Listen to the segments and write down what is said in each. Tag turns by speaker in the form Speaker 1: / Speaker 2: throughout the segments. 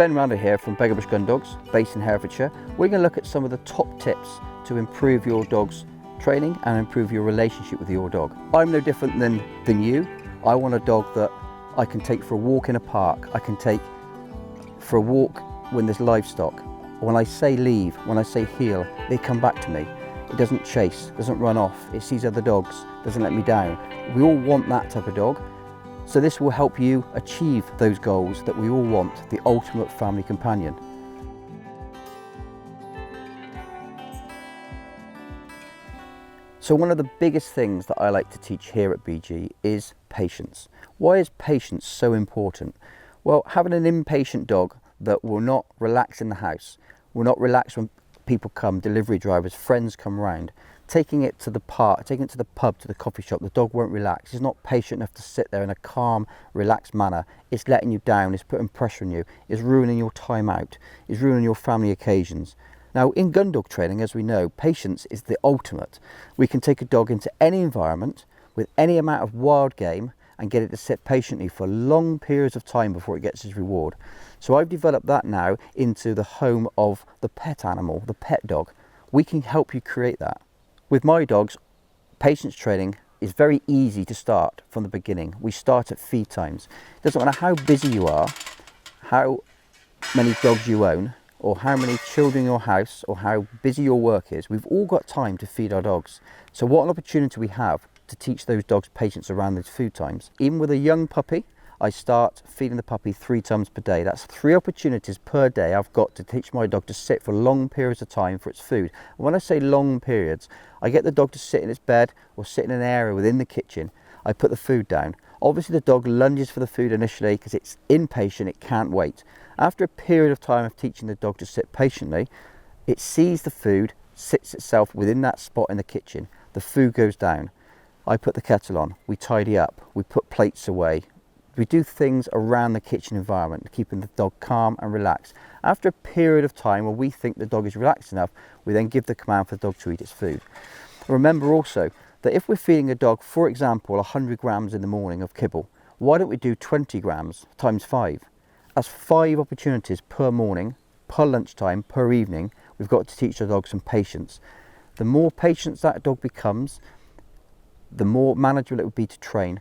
Speaker 1: Ben Randall here from Beggarbush Gun Dogs, based in Herefordshire. We're going to look at some of the top tips to improve your dog's training and improve your relationship with your dog. I'm no different than you. I want a dog that I can take for a walk in a park. I can take for a walk when there's livestock. When I say leave, when I say heel, they come back to me. It doesn't chase, doesn't run off. It sees other dogs, doesn't let me down. We all want that type of dog. So this will help you achieve those goals that we all want, the ultimate family companion. So one of the biggest things that I like to teach here at BG is patience. Why is patience so important? Well, having an impatient dog that will not relax in the house, will not relax when people come, delivery drivers, friends come round, taking it to the park, taking it to the pub, to the coffee shop, the dog won't relax. He's not patient enough to sit there in a calm, relaxed manner. It's letting you down, it's putting pressure on you, it's ruining your time out, it's ruining your family occasions. Now, in gun dog training, as we know, patience is the ultimate. We can take a dog into any environment with any amount of wild game and get it to sit patiently for long periods of time before it gets its reward. So I've developed that now into the home of the pet animal, the pet dog. We can help you create that. With my dogs, patience training is very easy to start from the beginning. We start at feed times. It doesn't matter how busy you are, how many dogs you own, or how many children in your house, or how busy your work is. We've all got time to feed our dogs. So what an opportunity we have to teach those dogs patience around those food times. Even with a young puppy, I start feeding the puppy 3 times per day. That's 3 opportunities per day I've got to teach my dog to sit for long periods of time for its food. And when I say long periods, I get the dog to sit in its bed or sit in an area within the kitchen. I put the food down. Obviously the dog lunges for the food initially because it's impatient, it can't wait. After a period of time of teaching the dog to sit patiently, it sees the food, sits itself within that spot in the kitchen. The food goes down. I put the kettle on, we tidy up, we put plates away. We do things around the kitchen environment, keeping the dog calm and relaxed. After a period of time where we think the dog is relaxed enough, we then give the command for the dog to eat its food. Remember also that if we're feeding a dog, for example, 100 grams in the morning of kibble, why don't we do 20 grams times 5? That's 5 opportunities per morning, per lunchtime, per evening. We've got to teach our dog some patience. The more patience that dog becomes, the more manageable it would be to train.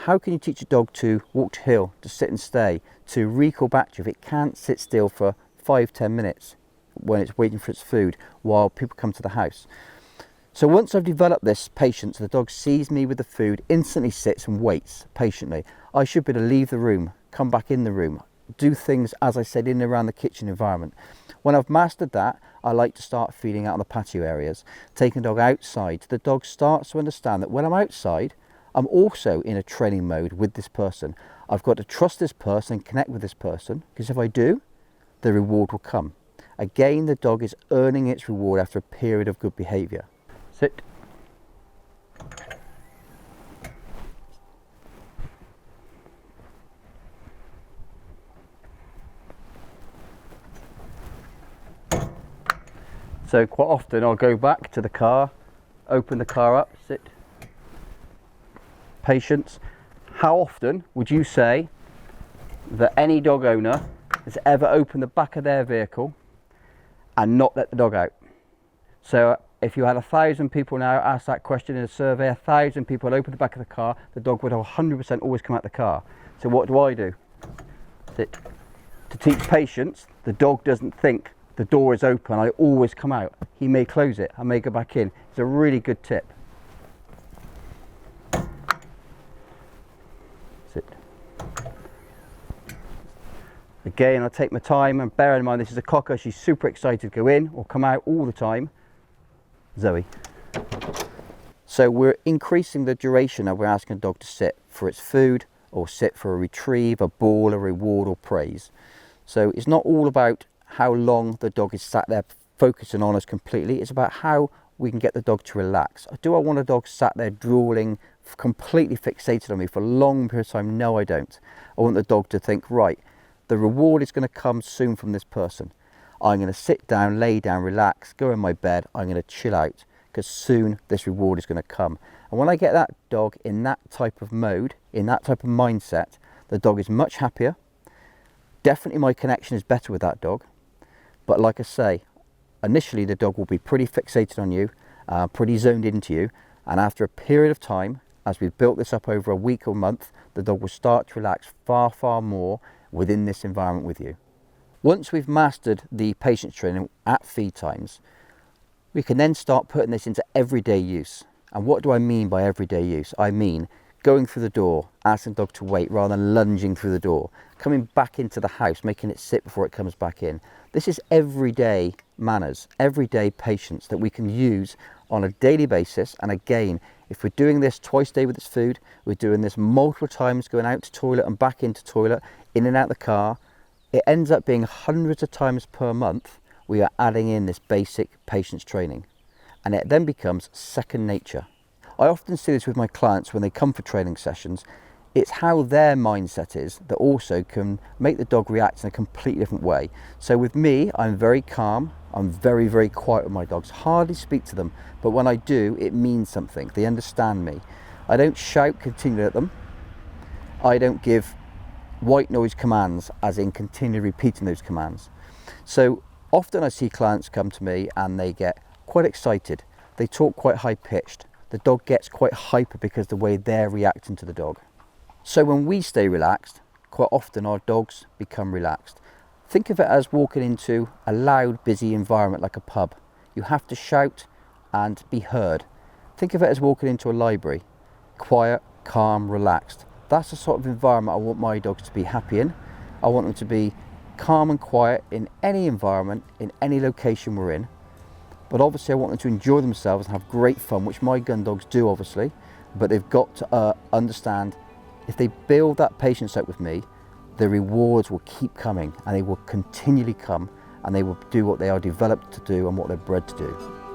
Speaker 1: How can you teach a dog to walk to heel, to sit and stay, to recall back to you if it can't sit still for 5-10 minutes when it's waiting for its food while people come to the house? So once I've developed this patience, the dog sees me with the food, instantly sits and waits patiently. I should be able to leave the room, come back in the room, do things, as I said, in and around the kitchen environment. When I've mastered that, I like to start feeding out in the patio areas, taking the dog outside. The dog starts to understand that when I'm outside, I'm also in a training mode with this person. I've got to trust this person and connect with this person, because if I do, the reward will come. Again, the dog is earning its reward after a period of good behaviour. Sit. So quite often I'll go back to the car, open the car up, sit. Patience. How often would you say that any dog owner has ever opened the back of their vehicle and not let the dog out? So if you had 1,000 people now ask that question in a survey, 1,000 people open the back of the car, the dog would 100% always come out the car. So what do? Sit. To teach patience, the dog doesn't think the door is open, I always come out. He may close it, I may go back in. It's a really good tip. Sit. Again, I take my time, and bear in mind this is a cocker, she's super excited to go in or come out all the time. Zoe. So we're increasing the duration that we're asking a dog to sit for its food, or sit for a retrieve, a ball, a reward or praise. So it's not all about how long the dog is sat there focusing on us completely. It's about how we can get the dog to relax. Do I want a dog sat there drooling, completely fixated on me for a long period of time? No, I don't. I want the dog to think, right, the reward is going to come soon from this person. I'm going to sit down, lay down, relax, go in my bed. I'm going to chill out because soon this reward is going to come. And when I get that dog in that type of mode, in that type of mindset, the dog is much happier. Definitely my connection is better with that dog, but like I say, initially the dog will be pretty fixated on you, pretty zoned into you, and after a period of time, as we've built this up over a week or month, the dog will start to relax far, far more within this environment with you. Once we've mastered the patience training at feed times, we can then start putting this into everyday use. And what do I mean by everyday use? I mean going through the door, asking the dog to wait rather than lunging through the door, coming back into the house, making it sit before it comes back in. This is everyday manners, everyday patience that we can use on a daily basis. And again, if we're doing this twice a day with its food, we're doing this multiple times, going out to toilet and back into toilet, in and out the car, it ends up being hundreds of times per month we are adding in this basic patience training, and it then becomes second nature. I often see this with my clients when they come for training sessions. It's how their mindset is that also can make the dog react in a completely different way. So with me, I'm very calm, I'm very, very quiet with my dogs, hardly speak to them, but when I do, it means something. They understand me. I don't shout continually at them. I don't give white noise commands, as in continually repeating those commands. So often I see clients come to me and they get quite excited. They talk quite high pitched. The dog gets quite hyper because of the way they're reacting to the dog. So when we stay relaxed, quite often our dogs become relaxed. Think of it as walking into a loud, busy environment like a pub. You have to shout and be heard. Think of it as walking into a library. Quiet, calm, relaxed. That's the sort of environment I want my dogs to be happy in. I want them to be calm and quiet in any environment, in any location we're in. But obviously I want them to enjoy themselves and have great fun, which my gun dogs do obviously, but they've got to understand if they build that patience up with me, the rewards will keep coming and they will continually come, and they will do what they are developed to do and what they're bred to do.